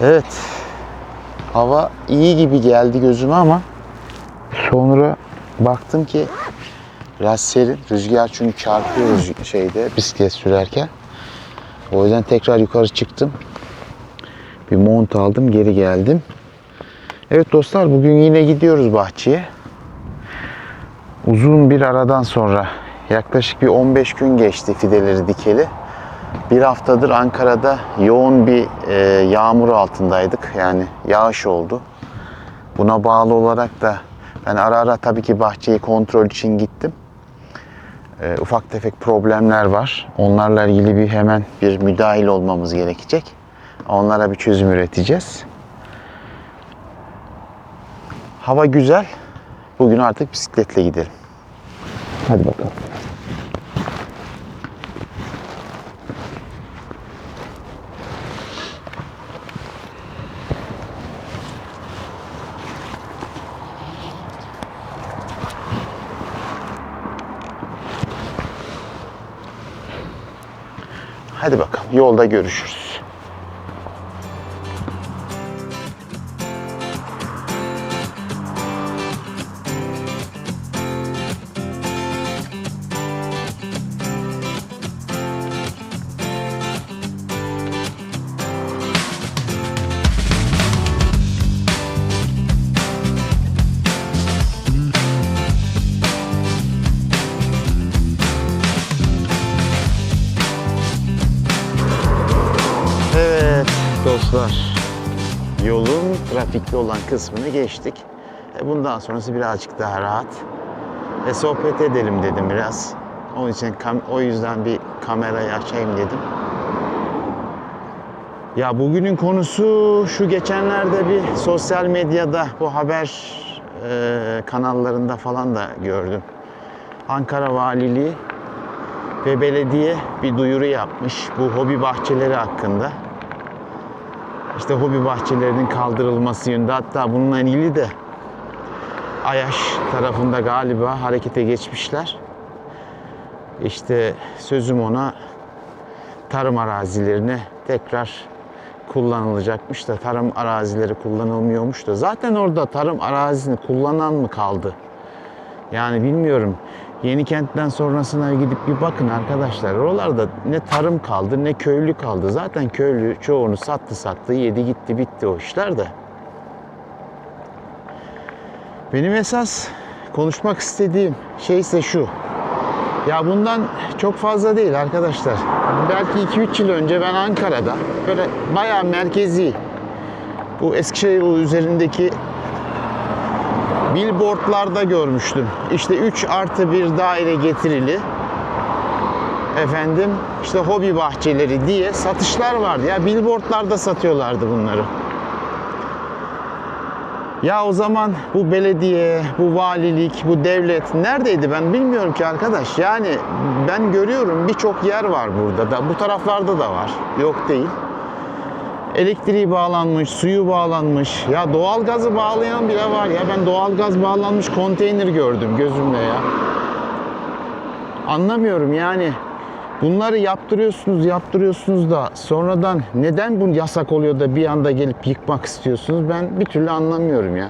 Evet. Hava iyi gibi geldi gözüme ama sonra baktım ki biraz serin. Rüzgar çünkü çarpıyor bisiklet sürerken. O yüzden tekrar yukarı çıktım. Bir mont aldım, geri geldim. Evet dostlar, bugün yine gidiyoruz bahçeye. Uzun bir aradan sonra yaklaşık bir 15 gün geçti fideleri dikeli. Bir haftadır Ankara'da yoğun bir yağmur altındaydık. Yani yağış oldu. Buna bağlı olarak da ben ara ara tabii ki bahçeyi kontrol için gittim. Ufak tefek problemler var. Onlarla ilgili hemen bir müdahil olmamız gerekecek. Onlara bir çözüm üreteceğiz. Hava güzel. Bugün artık bisikletle gidelim. Hadi bakalım. Hadi bakalım. Yolda görüşürüz. Evet dostlar, yolun trafikli olan kısmını geçtik. Bundan sonrası birazcık daha rahat. Sohbet edelim dedim biraz. Onun için o yüzden bir kamerayı açayım dedim. Ya bugünün konusu şu, geçenlerde bir sosyal medyada bu haber kanallarında falan da gördüm. Ankara Valiliği ve belediye bir duyuru yapmış bu hobi bahçeleri hakkında. İşte hobi bahçelerinin kaldırılması yönünde, hatta bununla ilgili de AYAŞ tarafında galiba harekete geçmişler. İşte sözüm ona, tarım arazilerine tekrar kullanılacakmış da tarım arazileri kullanılmıyormuş da zaten orada tarım arazisini kullanan mı kaldı? Yani bilmiyorum. Yenikent'ten sonrasına gidip bir bakın arkadaşlar. Oralarda ne tarım kaldı ne köylü kaldı. Zaten köylü çoğunu sattı, yedi gitti, bitti o işler de. Benim esas konuşmak istediğim şey ise şu. Ya bundan çok fazla değil arkadaşlar. Belki 2-3 yıl önce ben Ankara'da böyle bayağı merkezi, bu Eskişehir yolu üzerindeki billboardlarda görmüştüm. İşte 3+1 daire getirili, efendim işte hobi bahçeleri diye satışlar vardı. Ya billboardlarda satıyorlardı bunları. Ya o zaman bu belediye, bu valilik, bu devlet neredeydi ben bilmiyorum ki arkadaş. Yani ben görüyorum birçok yer var burada da. Bu taraflarda da var. Yok değil. Elektriği bağlanmış, suyu bağlanmış. Ya doğalgazı bağlayan bile var ya. Ben doğalgaz bağlanmış konteyner gördüm gözümle ya. Anlamıyorum yani. Bunları yaptırıyorsunuz da sonradan neden bu yasak oluyor da bir anda gelip yıkmak istiyorsunuz? Ben bir türlü anlamıyorum ya.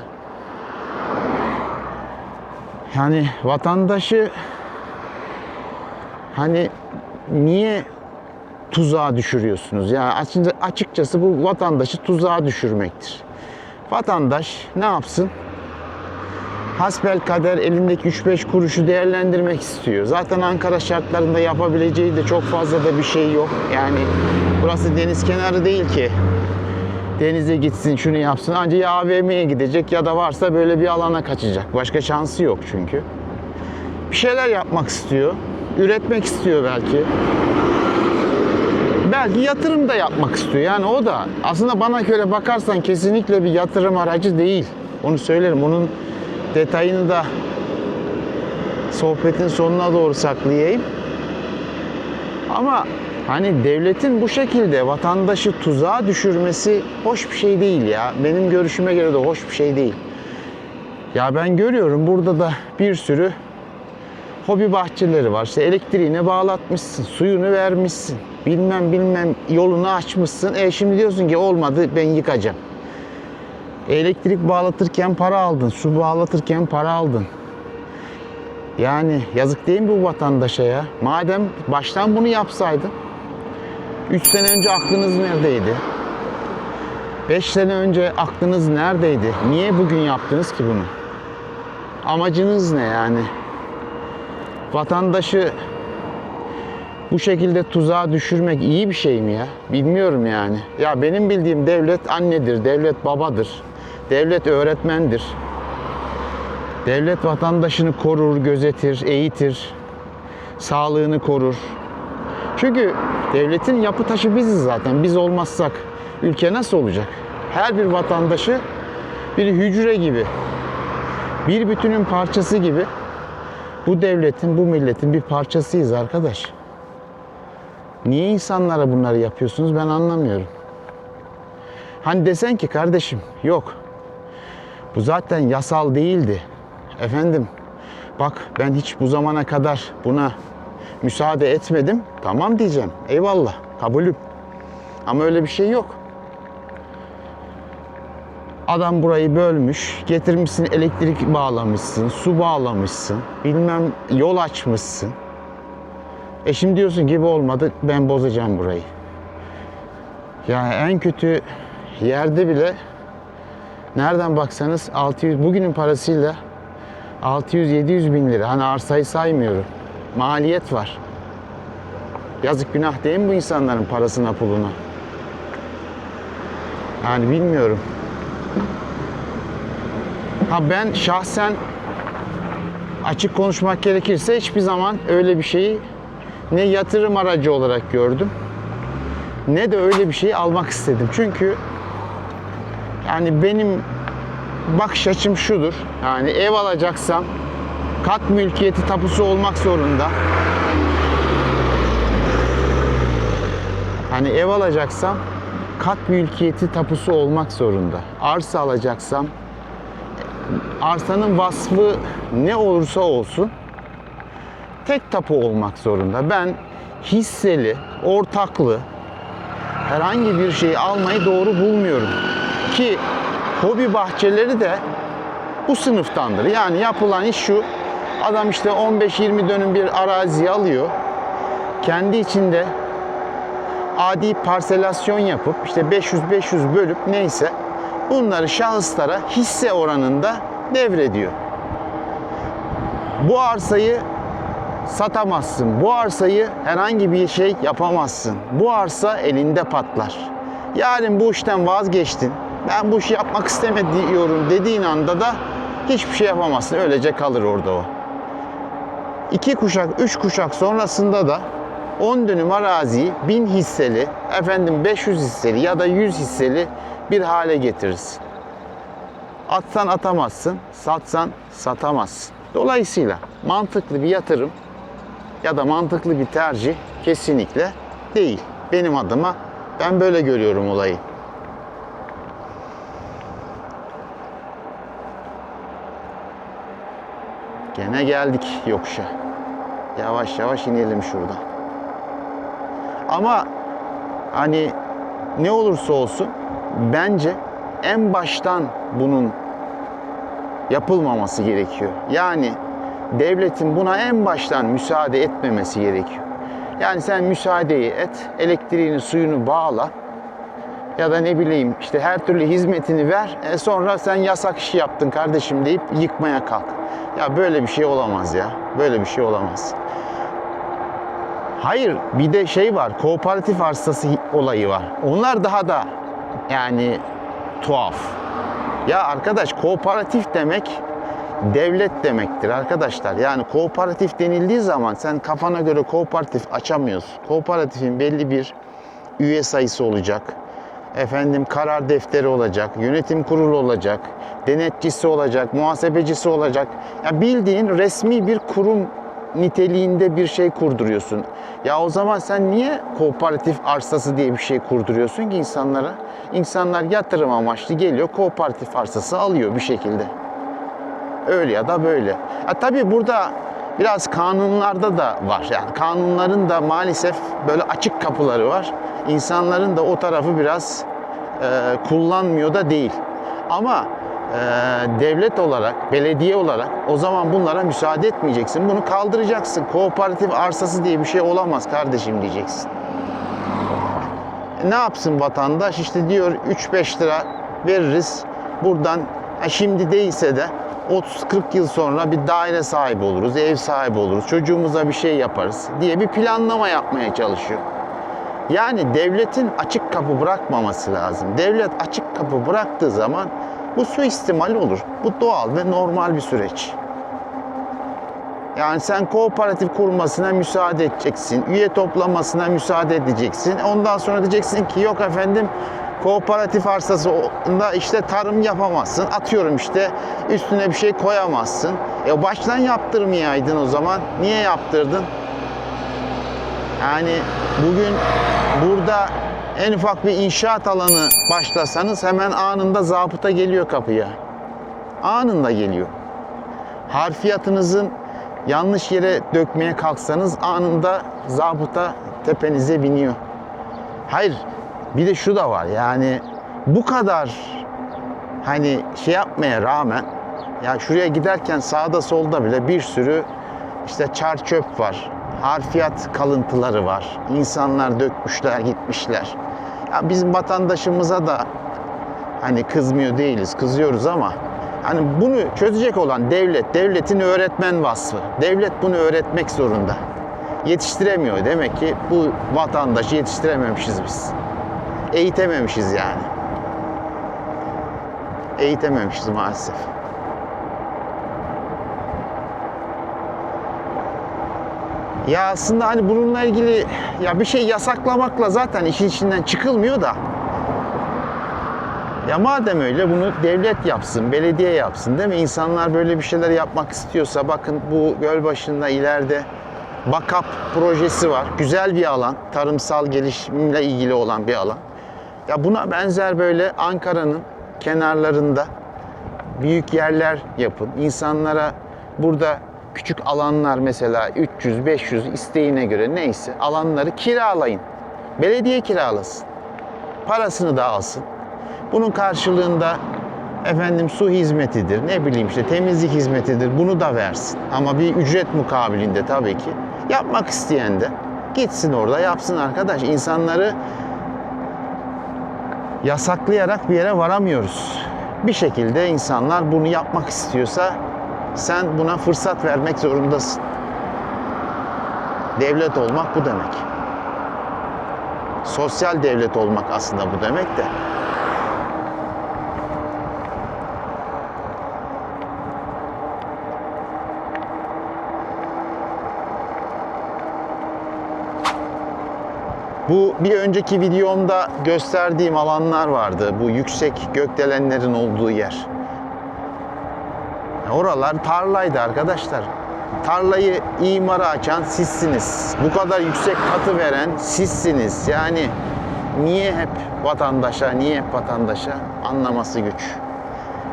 Yani vatandaşı hani niye tuzağa düşürüyorsunuz? Ya açıkçası bu vatandaşı tuzağa düşürmektir. Vatandaş ne yapsın? Hasbelkader elindeki 3-5 kuruşu değerlendirmek istiyor. Zaten Ankara şartlarında yapabileceği de çok fazla da bir şey yok. Yani burası deniz kenarı değil ki. Denize gitsin, şunu yapsın. Ancak ya AVM'ye gidecek ya da varsa böyle bir alana kaçacak. Başka şansı yok çünkü. Bir şeyler yapmak istiyor. Üretmek istiyor belki. Belki yatırım da yapmak istiyor. Yani o da aslında bana göre bakarsan kesinlikle bir yatırım aracı değil. Onu söylerim. Onun detayını da sohbetin sonuna doğru saklayayım. Ama hani devletin bu şekilde vatandaşı tuzağa düşürmesi hoş bir şey değil ya. Benim görüşüme göre de hoş bir şey değil. Ya ben görüyorum burada da bir sürü hobi bahçeleri var. İşte elektriğine bağlatmışsın, suyunu vermişsin. bilmem yolunu açmışsın. Şimdi diyorsun ki olmadı, ben yıkacağım. Elektrik bağlatırken para aldın, su bağlatırken para aldın. Yani yazık değil mi bu vatandaşa ya? Madem baştan bunu yapsaydın, 3 sene önce aklınız neredeydi? 5 sene önce aklınız neredeydi? Niye bugün yaptınız ki bunu? Amacınız ne yani? Vatandaşı bu şekilde tuzağa düşürmek iyi bir şey mi ya? Bilmiyorum yani. Ya benim bildiğim devlet annedir, devlet babadır, devlet öğretmendir. Devlet vatandaşını korur, gözetir, eğitir, sağlığını korur. Çünkü devletin yapı taşı biziz zaten. Biz olmazsak ülke nasıl olacak? Her bir vatandaşı bir hücre gibi, bir bütünün parçası gibi bu devletin, bu milletin bir parçasıyız arkadaş. Niye insanlara bunları yapıyorsunuz ben anlamıyorum. Hani desen ki kardeşim yok, bu zaten yasal değildi. Efendim bak ben hiç bu zamana kadar buna müsaade etmedim. Tamam diyeceğim. Eyvallah. Kabulüm. Ama öyle bir şey yok. Adam burayı bölmüş. Getirmişsin elektrik bağlamışsın. Su bağlamışsın. Bilmem yol açmışsın. Şimdi diyorsun gibi olmadı. Ben bozacağım burayı. Ya en kötü yerde bile nereden baksanız 600 bugünün parasıyla 600-700 bin lira. Hani arsayı saymıyorum. Maliyet var. Yazık günah değil mi bu insanların parasına puluna? Yani bilmiyorum. Ha ben şahsen açık konuşmak gerekirse hiçbir zaman öyle bir şeyi ne yatırım aracı olarak gördüm ne de öyle bir şeyi almak istedim. Çünkü yani benim bakış açım şudur. Yani ev alacaksam kat mülkiyeti tapusu olmak zorunda. Hani ev alacaksam kat mülkiyeti tapusu olmak zorunda. Arsa alacaksam arsanın vasfı ne olursa olsun tek tapu olmak zorunda. Ben hisseli, ortaklı herhangi bir şeyi almayı doğru bulmuyorum. Ki hobi bahçeleri de bu sınıftandır. Yani yapılan iş şu. Adam işte 15-20 dönüm bir arazi alıyor. Kendi içinde adi parselasyon yapıp işte 500-500 bölüp neyse bunları şahıslara hisse oranında devrediyor. Bu arsayı satamazsın. Bu arsayı herhangi bir şey yapamazsın. Bu arsa elinde patlar. Yarın bu işten vazgeçtin. Ben bu işi yapmak istemiyorum dediğin anda da hiçbir şey yapamazsın. Öylece kalır orada o. 2 kuşak, 3 kuşak sonrasında da 10 dönüm araziyi 1000 hisseli, 500 hisseli ya da 100 hisseli bir hale getiririz. Atsan atamazsın, satsan satamazsın. Dolayısıyla mantıklı bir yatırım ya da mantıklı bir tercih kesinlikle değil. Benim adıma ben böyle görüyorum olayı. Gene geldik yokuşa. Yavaş yavaş inelim şurada. Ama hani ne olursa olsun bence en baştan bunun yapılmaması gerekiyor. Yani devletin buna en baştan müsaade etmemesi gerekiyor. Yani sen müsaadeyi et, elektriğini, suyunu bağla ya da ne bileyim işte her türlü hizmetini ver. Sonra sen yasak işi yaptın kardeşim deyip yıkmaya kalk. Ya böyle bir şey olamaz ya. Böyle bir şey olamaz. Hayır, bir de şey var, kooperatif arsası olayı var. Onlar daha da yani tuhaf. Ya arkadaş kooperatif demek devlet demektir arkadaşlar. Yani kooperatif denildiği zaman sen kafana göre kooperatif açamıyorsun. Kooperatifin belli bir üye sayısı olacak. Karar defteri olacak, yönetim kurulu olacak, denetçisi olacak, muhasebecisi olacak. Ya bildiğin resmi bir kurum niteliğinde bir şey kurduruyorsun. Ya o zaman sen niye kooperatif arsası diye bir şey kurduruyorsun ki insanlara? İnsanlar yatırım amaçlı geliyor, kooperatif arsası alıyor bir şekilde. Öyle ya da böyle. Tabii burada Biraz kanunlarda da var. Yani kanunların da maalesef böyle açık kapıları var. İnsanların da o tarafı biraz kullanmıyor da değil. Ama devlet olarak, belediye olarak o zaman bunlara müsaade etmeyeceksin. Bunu kaldıracaksın. Kooperatif arsası diye bir şey olamaz kardeşim diyeceksin. Ne yapsın vatandaş? İşte diyor 3-5 lira veririz. Buradan şimdi değilse de 30-40 yıl sonra bir daire sahibi oluruz, ev sahibi oluruz, çocuğumuza bir şey yaparız diye bir planlama yapmaya çalışıyor. Yani devletin açık kapı bırakmaması lazım. Devlet açık kapı bıraktığı zaman bu suistimal olur. Bu doğal ve normal bir süreç. Yani sen kooperatif kurmasına müsaade edeceksin, üye toplamasına müsaade edeceksin. Ondan sonra diyeceksin ki yok efendim kooperatif arsasında işte tarım yapamazsın. Atıyorum işte üstüne bir şey koyamazsın. Baştan yaptırmayaydın o zaman. Niye yaptırdın? Yani bugün burada en ufak bir inşaat alanı başlasanız hemen anında zabıta geliyor kapıya. Anında geliyor. Harfiyatınızın yanlış yere dökmeye kalksanız anında zabıta tepenize biniyor. Hayır, bir de şu da var yani bu kadar hani şey yapmaya rağmen ya şuraya giderken sağda solda bile bir sürü işte çar çöp var. Harfiyat kalıntıları var. İnsanlar dökmüşler, gitmişler. Ya bizim vatandaşımıza da hani kızmıyor değiliz, kızıyoruz ama hani bunu çözecek olan devlet, devletin öğretmen vasfı. Devlet bunu öğretmek zorunda. Yetiştiremiyor. Demek ki bu vatandaşı yetiştirememişiz biz. Eğitememişiz yani. Eğitememişiz maalesef. Ya aslında hani bununla ilgili ya bir şey yasaklamakla zaten işin içinden çıkılmıyor da. Ya madem öyle bunu devlet yapsın, belediye yapsın değil mi? İnsanlar böyle bir şeyler yapmak istiyorsa bakın bu Gölbaşı'nda ileride Bakap projesi var. Güzel bir alan. Tarımsal gelişimle ilgili olan bir alan. Ya buna benzer böyle Ankara'nın kenarlarında büyük yerler yapın. İnsanlara burada küçük alanlar mesela 300-500 isteğine göre neyse alanları kiralayın. Belediye kiralasın. Parasını da alsın. Bunun karşılığında efendim su hizmetidir, ne bileyim işte temizlik hizmetidir bunu da versin. Ama bir ücret mukabilinde tabii ki. Yapmak isteyen de gitsin orada yapsın arkadaş. İnsanları yasaklayarak bir yere varamıyoruz. Bir şekilde insanlar bunu yapmak istiyorsa sen buna fırsat vermek zorundasın. Devlet olmak bu demek. Sosyal devlet olmak aslında bu demek de. Bu bir önceki videomda gösterdiğim alanlar vardı. Bu yüksek gökdelenlerin olduğu yer. Oralar tarlaydı arkadaşlar. Tarlayı imara açan sizsiniz. Bu kadar yüksek katı veren sizsiniz. Yani niye hep vatandaşa anlaması güç.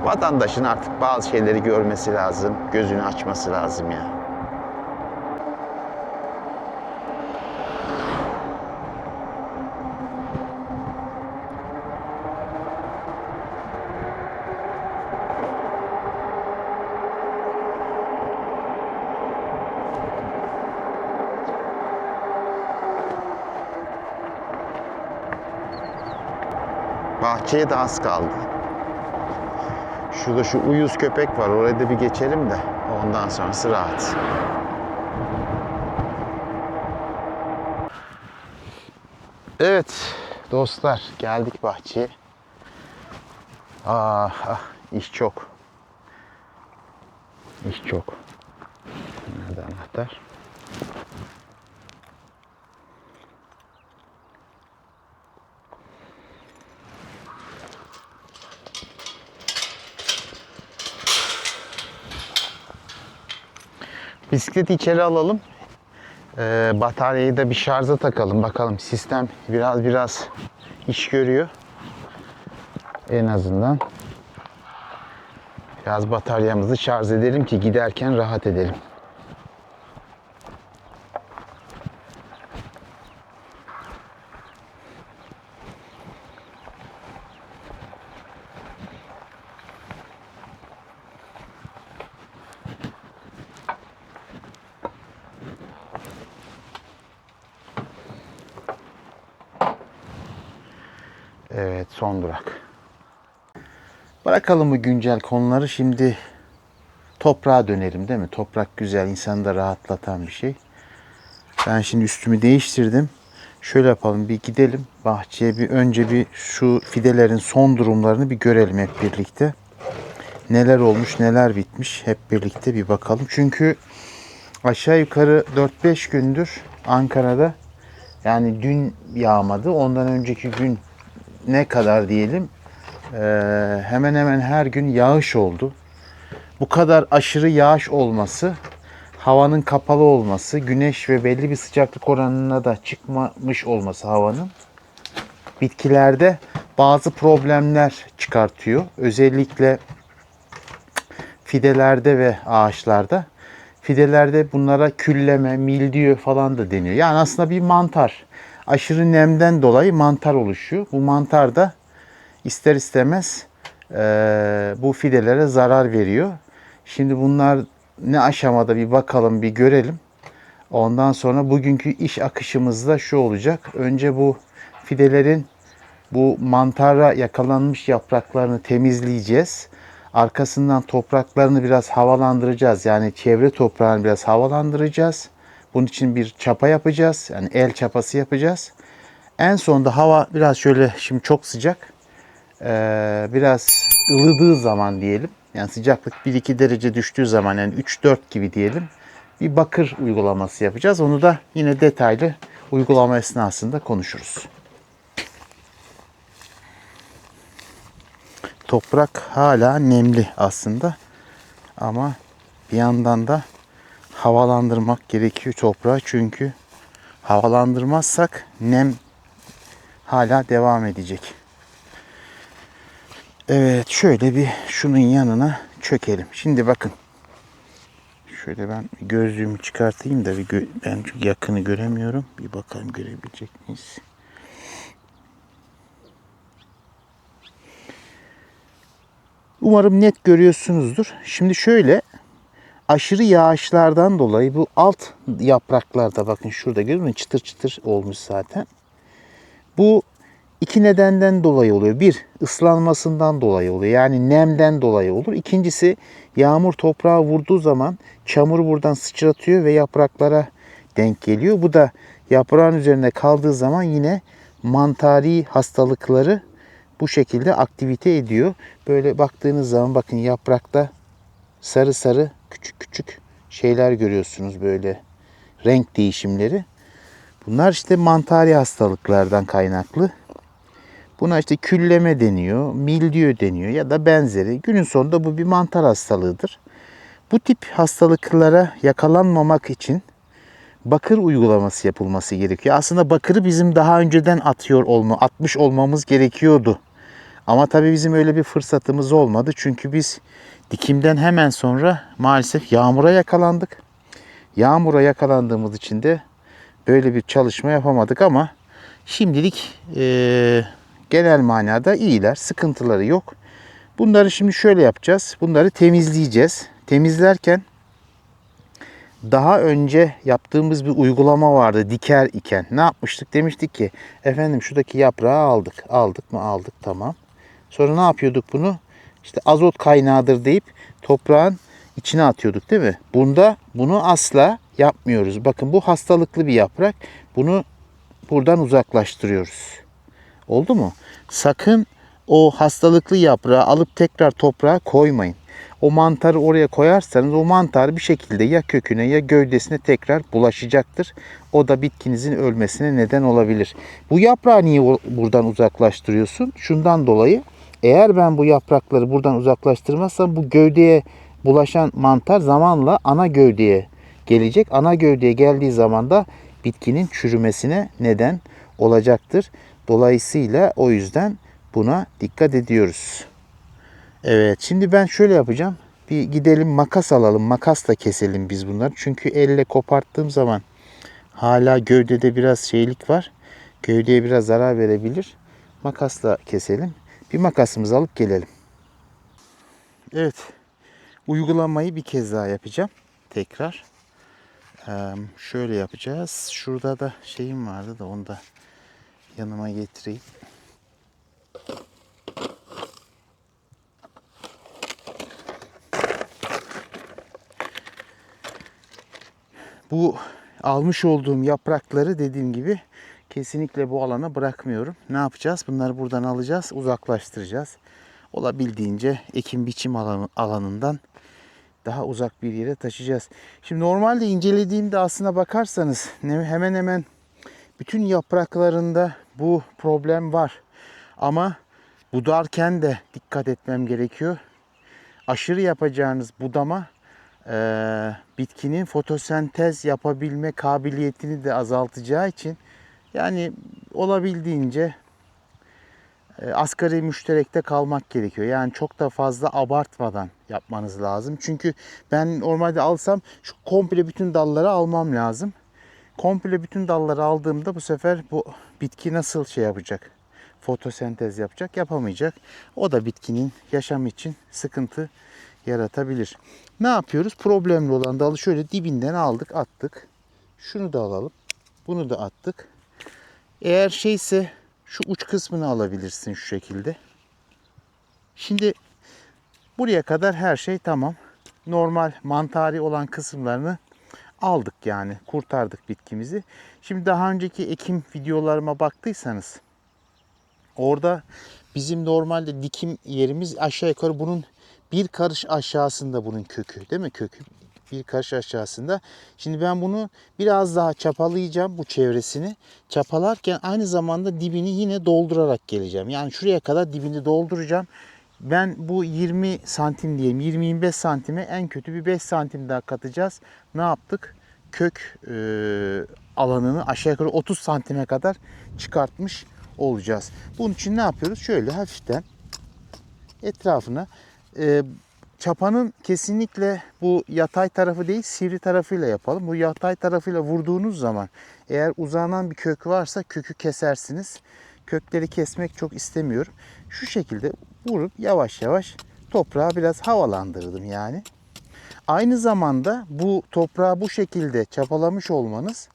Vatandaşın artık bazı şeyleri görmesi lazım. Gözünü açması lazım ya. Bahçeye de az kaldı. Şurada şu uyuz köpek var. Oraya da bir geçelim de ondan sonrası rahat. Evet dostlar geldik bahçeye. İş çok. İş çok. Nerede anahtar? Bisikleti içeri alalım. Bataryayı da bir şarja takalım. Bakalım sistem biraz iş görüyor. En azından biraz bataryamızı şarj edelim ki giderken rahat edelim. son durak. Bırakalım bu güncel konuları. Şimdi toprağa dönelim değil mi? Toprak güzel, insanı da rahatlatan bir şey. Ben şimdi üstümü değiştirdim. Şöyle yapalım, bir gidelim bahçeye, bir önce bir şu fidelerin son durumlarını bir görelim hep birlikte. Neler olmuş, neler bitmiş hep birlikte bir bakalım. Çünkü aşağı yukarı 4-5 gündür Ankara'da, yani dün yağmadı. Ondan önceki gün ne kadar diyelim, hemen hemen her gün yağış oldu. Bu kadar aşırı yağış olması, havanın kapalı olması, güneş ve belli bir sıcaklık oranına da çıkmamış olması havanın bitkilerde bazı problemler çıkartıyor. Özellikle fidelerde ve ağaçlarda. Fidelerde bunlara külleme, mildiyo falan da deniyor. Yani aslında bir mantar. Aşırı nemden dolayı mantar oluşuyor. Bu mantar da ister istemez bu fidelere zarar veriyor. Şimdi bunlar ne aşamada bir bakalım, bir görelim. Ondan sonra bugünkü iş akışımızda şu olacak. Önce bu fidelerin bu mantara yakalanmış yapraklarını temizleyeceğiz. Arkasından topraklarını biraz havalandıracağız. Yani çevre toprağını biraz havalandıracağız. Bunun için bir çapa yapacağız. Yani el çapası yapacağız. En sonunda hava biraz şöyle, şimdi çok sıcak. Biraz ılıdığı zaman diyelim. Yani sıcaklık 1-2 derece düştüğü zaman, yani 3-4 gibi diyelim. Bir bakır uygulaması yapacağız. Onu da yine detaylı uygulama esnasında konuşuruz. Toprak hala nemli aslında. Ama bir yandan da havalandırmak gerekiyor toprağı. Çünkü havalandırmazsak nem hala devam edecek. Evet, şöyle bir şunun yanına çökelim. Şimdi bakın. Şöyle ben gözlüğümü çıkartayım da ben çünkü yakını göremiyorum. Bir bakalım görebilecek miyiz? Umarım net görüyorsunuzdur. Şimdi şöyle, aşırı yağışlardan dolayı bu alt yapraklarda, bakın şurada görüyor musunuz? Çıtır çıtır olmuş zaten. Bu iki nedenden dolayı oluyor. Bir, ıslanmasından dolayı oluyor. Yani nemden dolayı olur. İkincisi, yağmur toprağa vurduğu zaman çamuru buradan sıçratıyor ve yapraklara denk geliyor. Bu da yaprağın üzerine kaldığı zaman yine mantari hastalıkları bu şekilde aktivite ediyor. Böyle baktığınız zaman bakın yaprakta sarı sarı küçük küçük şeyler görüyorsunuz, böyle renk değişimleri. Bunlar işte mantari hastalıklardan kaynaklı. Buna işte külleme deniyor, mildiyo deniyor ya da benzeri. Günün sonunda bu bir mantar hastalığıdır. Bu tip hastalıklara yakalanmamak için bakır uygulaması yapılması gerekiyor. Aslında bakırı bizim daha önceden atmış olmamız gerekiyordu. Ama tabii bizim öyle bir fırsatımız olmadı. Çünkü biz dikimden hemen sonra maalesef yağmura yakalandık. Yağmura yakalandığımız için de böyle bir çalışma yapamadık ama şimdilik genel manada iyiler, sıkıntıları yok. Bunları şimdi şöyle yapacağız. Bunları temizleyeceğiz. Temizlerken daha önce yaptığımız bir uygulama vardı diker iken. Ne yapmıştık? Demiştik ki efendim şuradaki yaprağı aldık. Aldık mı? Aldık, tamam. Sonra ne yapıyorduk bunu? İşte azot kaynağıdır deyip toprağın içine atıyorduk değil mi? Bunu asla yapmıyoruz. Bakın bu hastalıklı bir yaprak. Bunu buradan uzaklaştırıyoruz. Oldu mu? Sakın o hastalıklı yaprağı alıp tekrar toprağa koymayın. O mantarı oraya koyarsanız o mantar bir şekilde ya köküne ya gövdesine tekrar bulaşacaktır. O da bitkinizin ölmesine neden olabilir. Bu yaprağı niye buradan uzaklaştırıyorsun? Şundan dolayı, eğer ben bu yaprakları buradan uzaklaştırmazsam bu gövdeye bulaşan mantar zamanla ana gövdeye gelecek. Ana gövdeye geldiği zaman da bitkinin çürümesine neden olacaktır. Dolayısıyla o yüzden buna dikkat ediyoruz. Evet, şimdi ben şöyle yapacağım. Bir gidelim makas alalım. Makasla keselim biz bunları. Çünkü elle koparttığım zaman hala gövdede biraz şeylik var. Gövdeye biraz zarar verebilir. Makasla keselim. Bir makasımızı alıp gelelim. Evet. Uygulamayı bir kez daha yapacağım. Tekrar. Şöyle yapacağız. Şurada da şeyim vardı da onu da yanıma getireyim. Bu almış olduğum yaprakları dediğim gibi kesinlikle bu alana bırakmıyorum. Ne yapacağız? Bunları buradan alacağız, uzaklaştıracağız. Olabildiğince ekim biçim alanından daha uzak bir yere taşıyacağız. Şimdi normalde incelediğimde aslına bakarsanız hemen hemen bütün yapraklarında bu problem var. Ama budarken de dikkat etmem gerekiyor. Aşırı yapacağınız budama bitkinin fotosentez yapabilme kabiliyetini de azaltacağı için yani olabildiğince asgari müşterekte kalmak gerekiyor. Yani çok da fazla abartmadan yapmanız lazım. Çünkü ben normalde alsam şu komple bütün dalları almam lazım. Komple bütün dalları aldığımda bu sefer bu bitki nasıl şey yapacak? Fotosentez yapacak, yapamayacak. O da bitkinin yaşamı için sıkıntı yaratabilir. Ne yapıyoruz? Problemli olan dalı şöyle dibinden aldık, attık. Şunu da alalım. Bunu da attık. Eğer şeyse şu uç kısmını alabilirsin şu şekilde. Şimdi buraya kadar her şey tamam. Normal mantari olan kısımlarını aldık yani. Kurtardık bitkimizi. Şimdi daha önceki ekim videolarıma baktıysanız orada bizim normalde dikim yerimiz aşağı yukarı bunun bir karış aşağısında bunun kökü, değil mi? Kökü bir karış aşağısında. Şimdi ben bunu biraz daha çapalayacağım bu çevresini. Çapalarken aynı zamanda dibini yine doldurarak geleceğim. Yani şuraya kadar dibini dolduracağım. Ben bu 20 santim diyelim, 20-25 santime en kötü bir 5 santim daha katacağız. Ne yaptık? Kök alanını aşağı yukarı 30 santime kadar çıkartmış olacağız. Bunun için ne yapıyoruz? Şöyle hafiften etrafına çapanın kesinlikle bu yatay tarafı değil sivri tarafıyla yapalım. Bu yatay tarafıyla vurduğunuz zaman eğer uzanan bir kök varsa kökü kesersiniz. Kökleri kesmek çok istemiyorum. Şu şekilde vurup yavaş yavaş toprağı biraz havalandırdım yani. Aynı zamanda bu toprağı bu şekilde çapalamış olmanız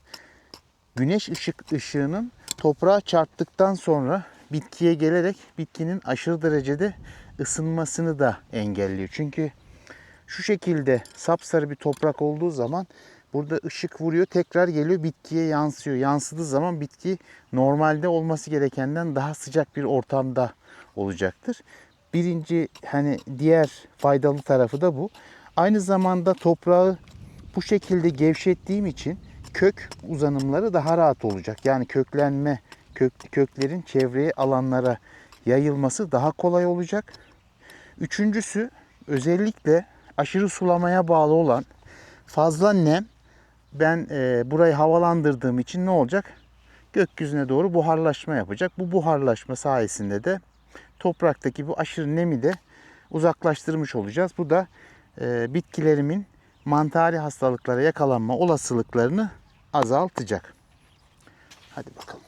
güneş ışığının toprağa çarptıktan sonra bitkiye gelerek bitkinin aşırı derecede ısınmasını da engelliyor. Çünkü şu şekilde sapsarı bir toprak olduğu zaman burada ışık vuruyor, tekrar geliyor bitkiye yansıyor. Yansıdığı zaman bitki normalde olması gerekenden daha sıcak bir ortamda olacaktır. Birinci hani diğer faydalı tarafı da bu. Aynı zamanda toprağı bu şekilde gevşettiğim için kök uzanımları daha rahat olacak. Yani köklenme, köklerin çevreye alanlara yayılması daha kolay olacak. Üçüncüsü özellikle aşırı sulamaya bağlı olan fazla nem. Ben burayı havalandırdığım için ne olacak? Gökyüzüne doğru buharlaşma yapacak. Bu buharlaşma sayesinde de topraktaki bu aşırı nemi de uzaklaştırmış olacağız. Bu da bitkilerimin mantari hastalıklara yakalanma olasılıklarını azaltacak. Hadi bakalım.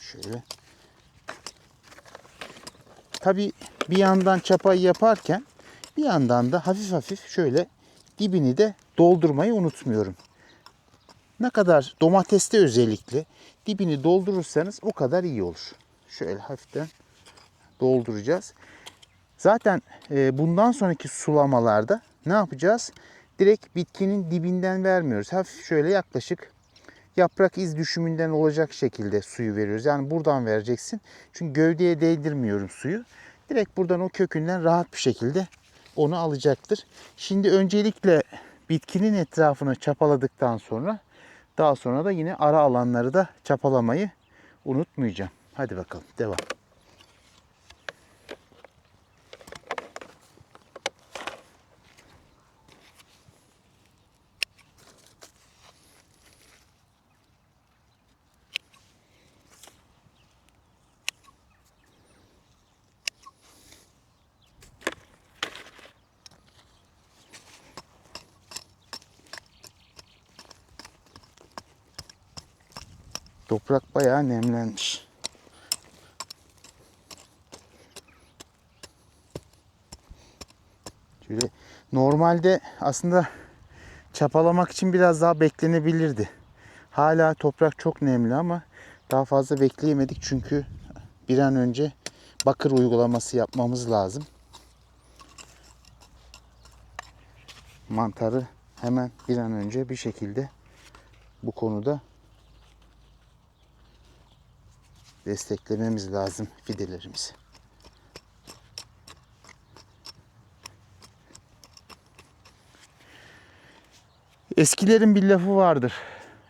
Şöyle. Tabii bir yandan çapayı yaparken bir yandan da hafif hafif şöyle dibini de doldurmayı unutmuyorum. Ne kadar domateste özellikle dibini doldurursanız o kadar iyi olur. Şöyle hafiften dolduracağız. Zaten bundan sonraki sulamalarda ne yapacağız? Direkt bitkinin dibinden vermiyoruz. Hafif şöyle yaklaşık yaprak iz düşümünden olacak şekilde suyu veriyoruz. Yani buradan vereceksin. Çünkü gövdeye değdirmiyorum suyu. Direkt buradan o kökünden rahat bir şekilde onu alacaktır. Şimdi öncelikle bitkinin etrafını çapaladıktan sonra daha sonra da yine ara alanları da çapalamayı unutmayacağım. Hadi bakalım devam. Toprak bayağı nemlenmiş. Şöyle normalde aslında çapalamak için biraz daha beklenebilirdi. Hala toprak çok nemli ama daha fazla bekleyemedik çünkü bir an önce bakır uygulaması yapmamız lazım. Mantarı hemen bir an önce bir şekilde bu konuda desteklememiz lazım fidelerimizi. Eskilerin bir lafı vardır.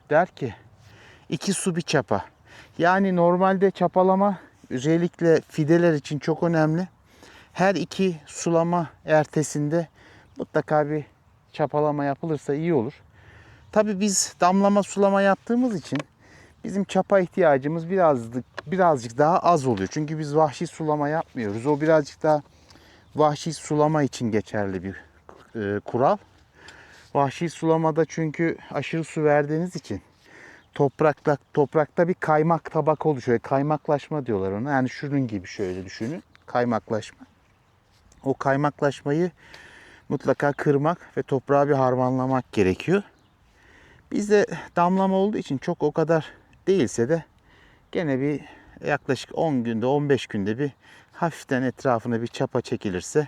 Der ki, 2 su bir çapa. Yani normalde çapalama özellikle fideler için çok önemli. Her 2 sulama ertesinde mutlaka bir çapalama yapılırsa iyi olur. Tabii biz damlama sulama yaptığımız için bizim çapa ihtiyacımız birazcık daha az oluyor. Çünkü biz vahşi sulama yapmıyoruz. O birazcık daha vahşi sulama için geçerli bir kural. Vahşi sulamada çünkü aşırı su verdiğiniz için toprakta bir kaymak tabaka oluşuyor. Kaymaklaşma diyorlar ona. Yani şunun gibi şöyle düşünün. Kaymaklaşma. O kaymaklaşmayı mutlaka kırmak ve toprağı bir harmanlamak gerekiyor. Bizde damlama olduğu için çok o kadar değilse de gene bir yaklaşık 10 günde 15 günde bir hafiften etrafına bir çapa çekilirse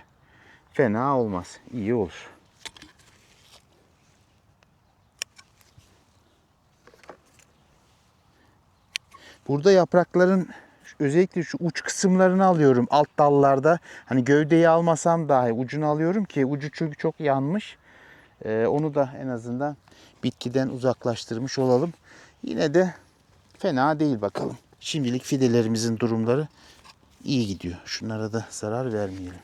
fena olmaz. İyi olur. Burada yaprakların özellikle şu uç kısımlarını alıyorum alt dallarda. Hani gövdeyi almasam dahi ucunu alıyorum ki ucu çünkü çok yanmış. Onu da en azından bitkiden uzaklaştırmış olalım. Yine de fena değil bakalım. Şimdilik fidelerimizin durumları iyi gidiyor. Şunlara da zarar vermeyelim.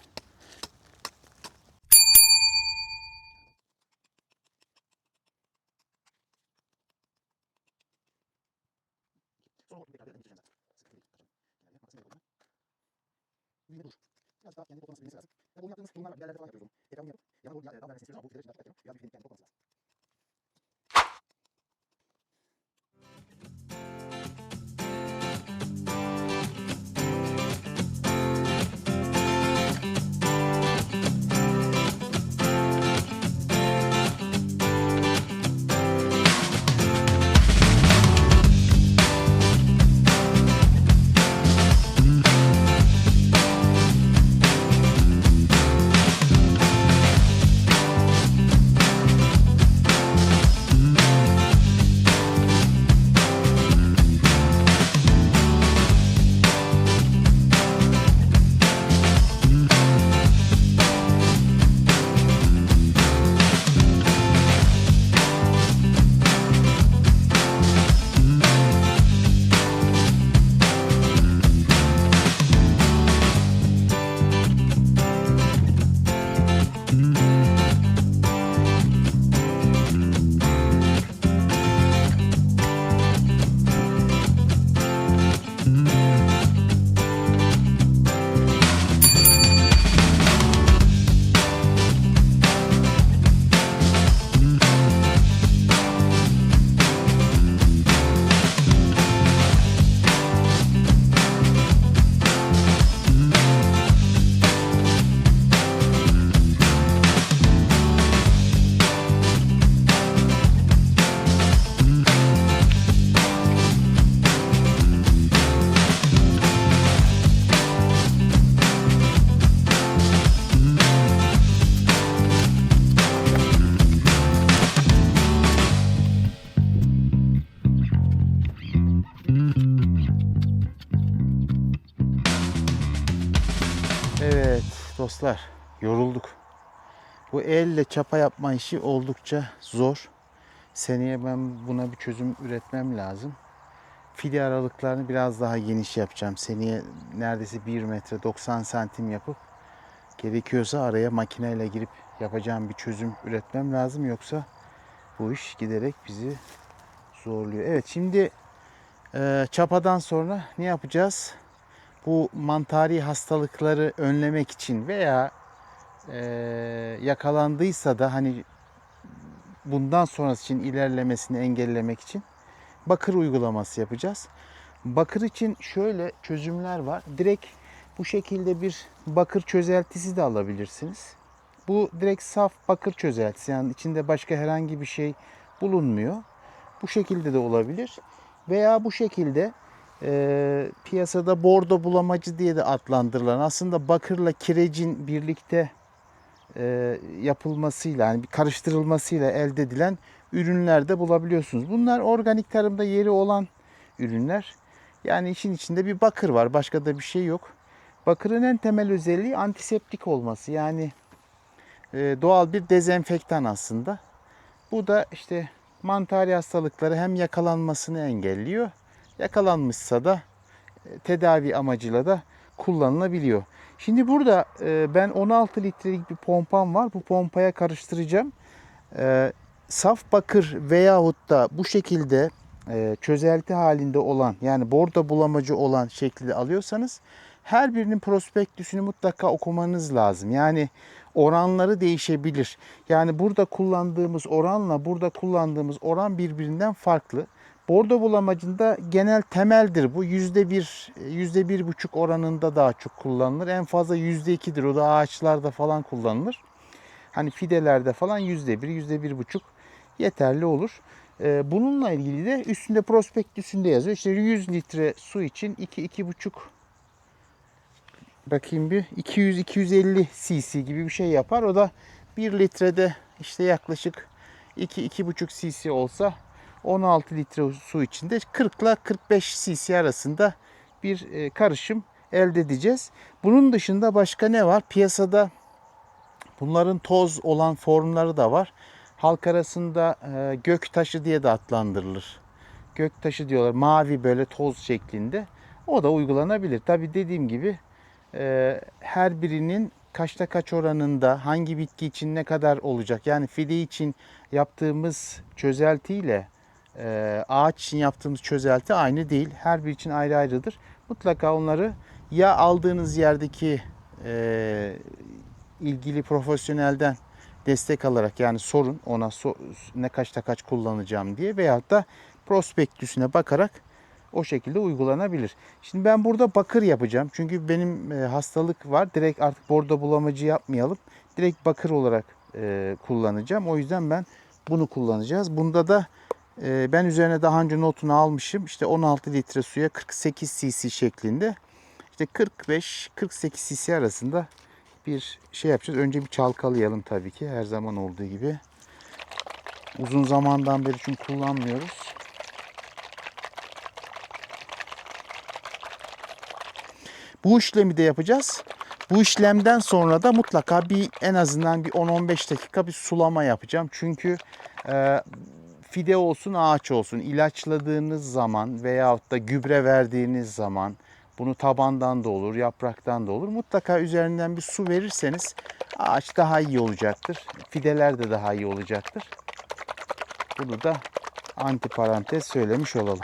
Evet dostlar, yorulduk. Bu elle çapa yapma işi oldukça zor. Seneye ben buna bir çözüm üretmem lazım. Fide aralıklarını biraz daha geniş yapacağım. Seneye neredeyse 1 metre 90 santim yapıp gerekiyorsa araya makineyle girip yapacağım bir çözüm üretmem lazım. Yoksa bu iş giderek bizi zorluyor. Evet, şimdi çapadan sonra ne yapacağız? Bu mantari hastalıkları önlemek için veya yakalandıysa da hani bundan sonrası için ilerlemesini engellemek için bakır uygulaması yapacağız. Bakır için şöyle çözümler var. Direkt bu şekilde bir bakır çözeltisi de alabilirsiniz. Bu direkt saf bakır çözeltisi, yani içinde başka herhangi bir şey bulunmuyor. Bu şekilde de olabilir. Veya bu şekilde piyasada bordo bulamacı diye de adlandırılan, aslında bakırla kirecin birlikte yapılmasıyla, yani bir karıştırılmasıyla elde edilen ürünler de bulabiliyorsunuz. Bunlar organik tarımda yeri olan ürünler. Yani işin içinde bir bakır var. Başka da bir şey yok. Bakırın en temel özelliği antiseptik olması. Yani doğal bir dezenfektan aslında. Bu da işte mantarı hastalıkları hem yakalanmasını engelliyor. Yakalanmışsa da tedavi amacıyla da kullanılabiliyor. Şimdi burada ben 16 litrelik bir pompam var. Bu pompaya karıştıracağım. Saf bakır veyahut da bu şekilde çözelti halinde olan, yani bordo bulamacı olan şekilde alıyorsanız her birinin prospektüsünü mutlaka okumanız lazım. Yani oranları değişebilir. Yani burada kullandığımız oranla burada kullandığımız oran birbirinden farklı. Bordo bulamacında genel temeldir bu. %1, %1,5 oranında daha çok kullanılır. En fazla %2'dir. O da ağaçlarda falan kullanılır. Hani fidelerde falan %1, %1,5 yeterli olur. Bununla ilgili de üstünde prospektüsünde yazıyor. İşte 100 litre su için 2-2,5, bakayım bir, 200-250 cc gibi bir şey yapar. O da 1 litrede işte yaklaşık 2-2,5 cc olsa 16 litre su içinde 40 ile 45 cc arasında bir karışım elde edeceğiz. Bunun dışında başka ne var? Piyasada bunların toz olan formları da var. Halk arasında gök taşı diye de adlandırılır. Gök taşı diyorlar. Mavi böyle toz şeklinde. O da uygulanabilir. Tabi dediğim gibi her birinin kaçta kaç oranında hangi bitki için ne kadar olacak. Yani fide için yaptığımız çözeltiyle ağaç için yaptığımız çözelti aynı değil. Her bir için ayrı ayrıdır. Mutlaka onları ya aldığınız yerdeki ilgili profesyonelden destek alarak, yani sorun ona ne kaçta kaç kullanacağım diye, veyahut da prospektüsüne bakarak o şekilde uygulanabilir. Şimdi ben burada bakır yapacağım. Çünkü benim hastalık var. Direkt artık bordo bulamacı yapmayalım. Direkt bakır olarak kullanacağım. O yüzden ben bunu kullanacağız. Bunda da ben üzerine daha önce notunu almışım. İşte 16 litre suya 48 cc şeklinde. İşte 45-48 cc arasında bir şey yapacağız. Önce bir çalkalayalım tabii ki, her zaman olduğu gibi. Uzun zamandan beri çünkü kullanmıyoruz. Bu işlemi de yapacağız. Bu işlemden sonra da mutlaka en azından bir 10-15 dakika bir sulama yapacağım. Çünkü fide olsun ağaç olsun ilaçladığınız zaman veyahut da gübre verdiğiniz zaman, bunu tabandan da olur, yapraktan da olur, mutlaka üzerinden bir su verirseniz ağaç daha iyi olacaktır. Fideler de daha iyi olacaktır. Bunu da antiparantez söylemiş olalım.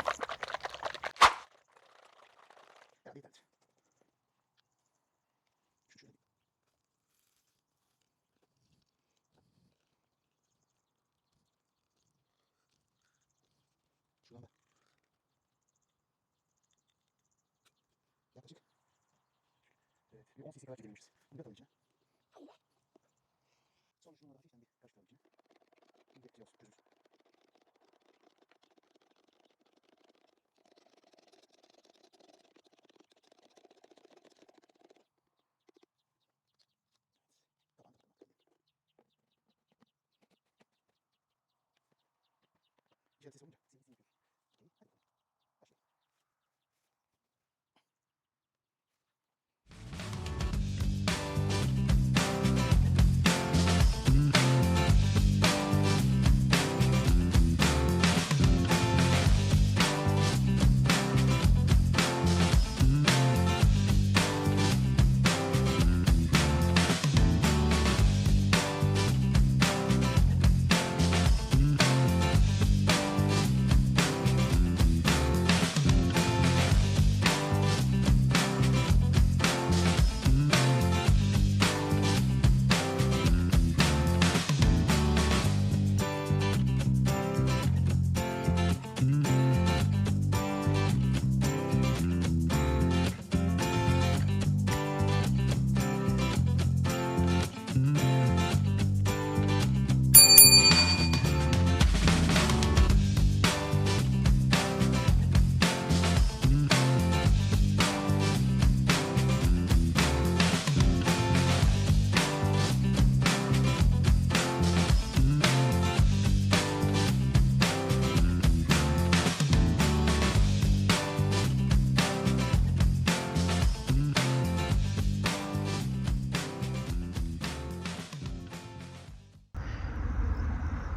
Yaklaşık 10 cc kadar çekebiliriz. Bunu da alacağım. Sonra şunları hafiften bir kaç alacağım. Bir de biraz çözür. Güzel ses olunca seni yapıyorum. Okey, hadi bakalım. Başlayalım.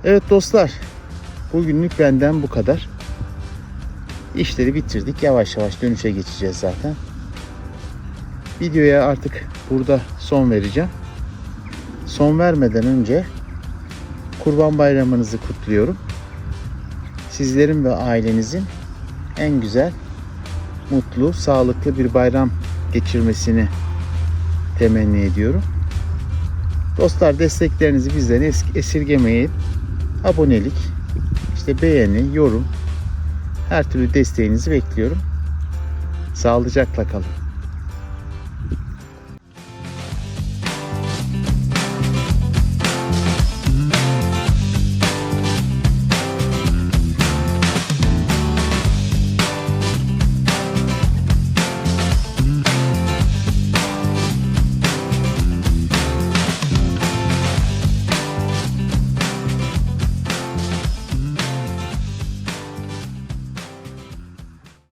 Evet dostlar, bugünlük benden bu kadar. İşleri bitirdik. Yavaş yavaş dönüşe geçeceğiz zaten. Videoya artık burada son vereceğim. Son vermeden önce Kurban Bayramınızı kutluyorum. Sizlerin ve ailenizin en güzel, mutlu, sağlıklı bir bayram geçirmesini temenni ediyorum. Dostlar, desteklerinizi bizden esirgemeyin. Abonelik, işte beğeni, yorum, her türlü desteğinizi bekliyorum. Sağlıcakla kalın.